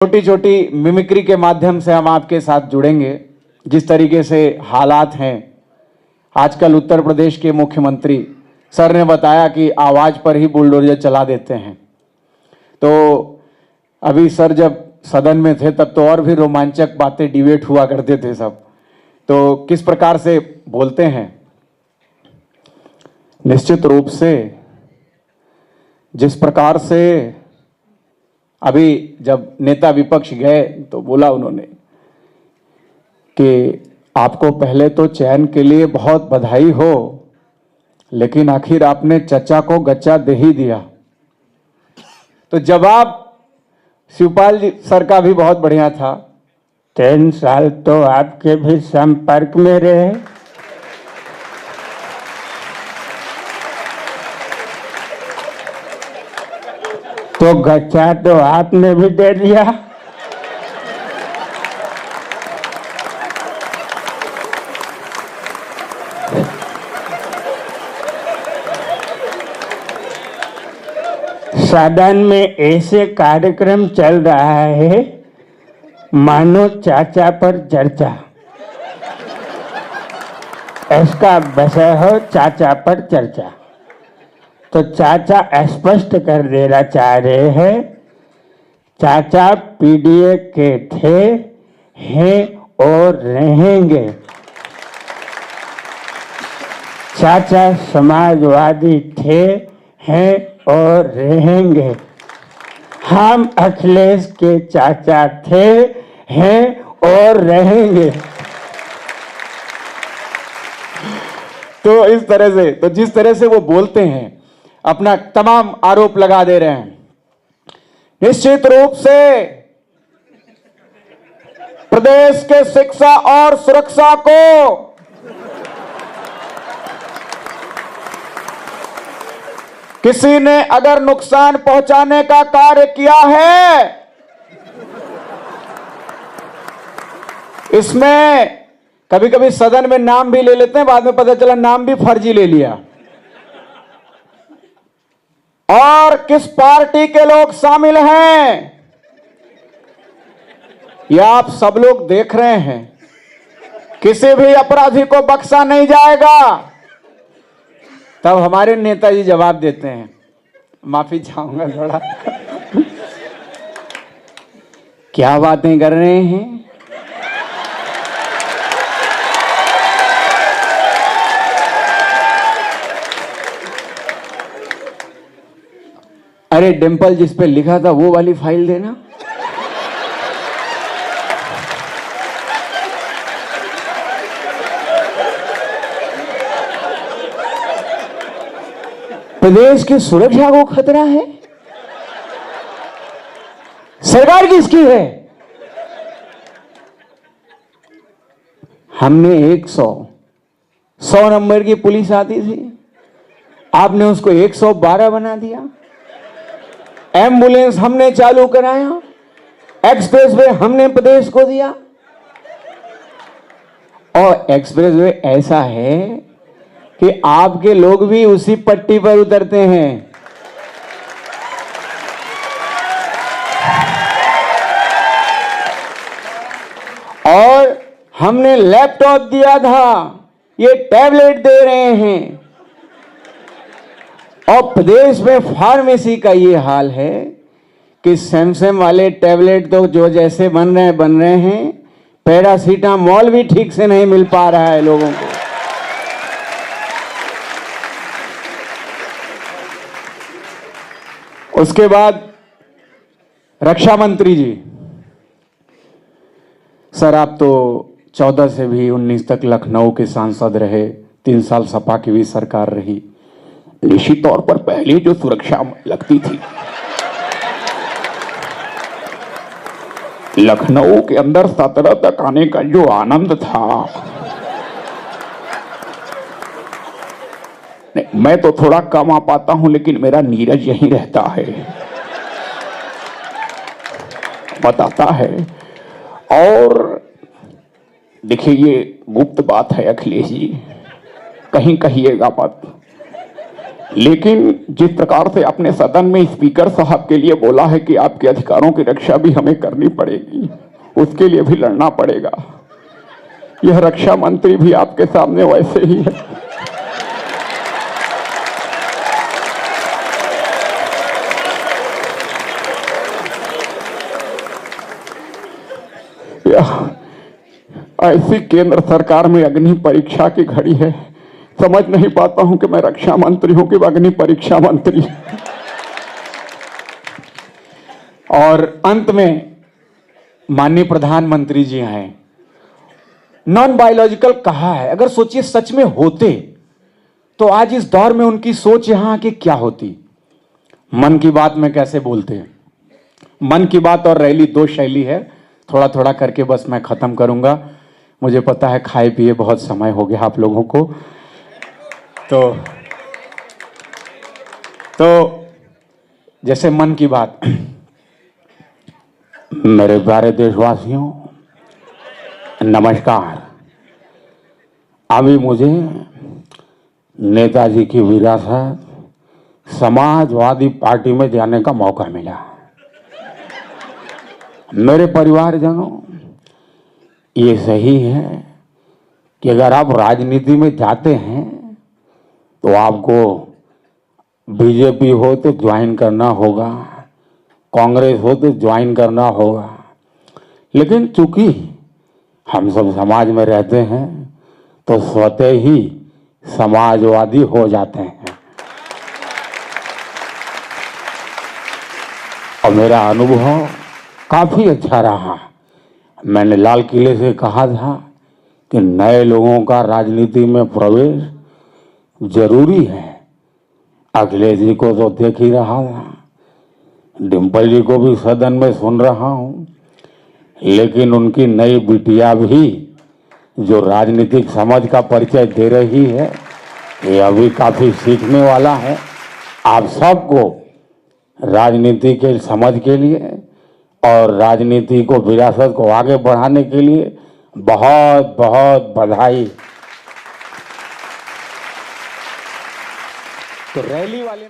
छोटी छोटी मिमिक्री के माध्यम से हम आपके साथ जुड़ेंगे। जिस तरीके से हालात हैं आजकल, उत्तर प्रदेश के मुख्यमंत्री सर ने बताया कि आवाज पर ही बुलडोजर चला देते हैं। तो अभी सर जब सदन में थे तब तो और भी रोमांचक बातें डिबेट हुआ करते थे सब। तो किस प्रकार से बोलते हैं, निश्चित रूप से जिस प्रकार से अभी जब नेता विपक्ष गए तो बोला उन्होंने कि आपको पहले तो चयन के लिए बहुत बधाई हो, लेकिन आखिर आपने चचा को गच्चा दे ही दिया। तो जवाब शिवपाल जी सर का भी बहुत बढ़िया था। 3 साल तो आपके भी संपर्क में रहे, तो गच्चा तो आपने भी दे दिया। सदन में ऐसे कार्यक्रम चल रहा है मानो चाचा पर चर्चा। इसका विषय हो चाचा पर चर्चा। तो चाचा स्पष्ट कर देना चाह रहे हैं, चाचा पीडीए के थे, हैं और रहेंगे। चाचा समाजवादी थे, हैं और रहेंगे। हम अखिलेश के चाचा थे, हैं और रहेंगे। तो इस तरह से, तो जिस तरह से वो बोलते हैं, अपना तमाम आरोप लगा दे रहे हैं, निश्चित रूप से प्रदेश के शिक्षा और सुरक्षा को किसी ने अगर नुकसान पहुंचाने का कार्य किया है, इसमें कभी कभी सदन में नाम भी ले लेते हैं, बाद में पता चला नाम भी फर्जी ले लिया। और किस पार्टी के लोग शामिल हैं यह आप सब लोग देख रहे हैं। किसी भी अपराधी को बख्शा नहीं जाएगा। तब हमारे नेताजी जवाब देते हैं, माफी चाहूंगा थोड़ा क्या बातें कर रहे हैं। अरे डिंपल जिस पे लिखा था वो वाली फाइल देना। प्रदेश की सुरक्षा को खतरा है, सरकार किसकी है? हमने 100 नंबर की पुलिस आती थी, आपने उसको 112 बना दिया। एम्बुलेंस हमने चालू कराया, एक्सप्रेस वे हमने प्रदेश को दिया। और एक्सप्रेस वे ऐसा है कि आपके लोग भी उसी पट्टी पर उतरते हैं। और हमने लैपटॉप दिया था, ये टैबलेट दे रहे हैं। और प्रदेश में फार्मेसी का ये हाल है कि सैमसंग वाले टैबलेट तो जो जैसे बन रहे हैं, पैरासीटामोल भी ठीक से नहीं मिल पा रहा है लोगों को। उसके बाद रक्षा मंत्री जी, सर आप तो 14 से भी 19 तक लखनऊ के सांसद रहे, 3 साल सपा की भी सरकार रही। निश्चित तौर पर पहले जो सुरक्षा लगती थी, लखनऊ के अंदर 17 तक आने का जो आनंद था, मैं तो थोड़ा कम आ पाता हूं, लेकिन मेरा नीरज यहीं रहता है, बताता है। और देखिए ये गुप्त बात है अखिलेश जी, कहीं कहिएगा मत, लेकिन जिस प्रकार से आपने सदन में स्पीकर साहब के लिए बोला है कि आपके अधिकारों की रक्षा भी हमें करनी पड़ेगी, उसके लिए भी लड़ना पड़ेगा, यह रक्षा मंत्री भी आपके सामने वैसे ही है। ऐसी केंद्र सरकार में अग्नि परीक्षा की घड़ी है, समझ नहीं पाता हूं कि मैं रक्षा मंत्री हूं कि अग्नि परीक्षा मंत्री। और अंत में माननीय प्रधानमंत्री जी हैं, नॉन बायोलॉजिकल कहा है, अगर सोचिए सच में होते तो आज इस दौर में उनकी सोच यहां की क्या होती। मन की बात में कैसे बोलते हैं, मन की बात और रैली दो शैली है, थोड़ा थोड़ा करके बस मैं खत्म करूंगा। मुझे पता है खाए पिए बहुत समय हो गया आप लोगों को, तो जैसे मन की बात। मेरे प्यारे देशवासियों, नमस्कार। अभी मुझे नेताजी की विरासत समाजवादी पार्टी में जाने का मौका मिला। मेरे परिवारजनों, ये सही है कि अगर आप राजनीति में जाते हैं तो आपको बीजेपी हो तो ज्वाइन करना होगा, कांग्रेस हो तो ज्वाइन करना होगा, लेकिन चूंकि हम सब समाज में रहते हैं तो स्वतः ही समाजवादी हो जाते हैं। और मेरा अनुभव काफी अच्छा रहा। मैंने लाल किले से कहा था कि नए लोगों का राजनीति में प्रवेश जरूरी है। अखिलेश जी को तो देख ही रहा था, डिम्पल जी को भी सदन में सुन रहा हूं, लेकिन उनकी नई बिटिया भी जो राजनीतिक समझ का परिचय दे रही है, ये अभी काफी सीखने वाला है। आप सबको राजनीति के समझ के लिए और राजनीति को विरासत को आगे बढ़ाने के लिए बहुत बहुत बधाई। तो रैली वाले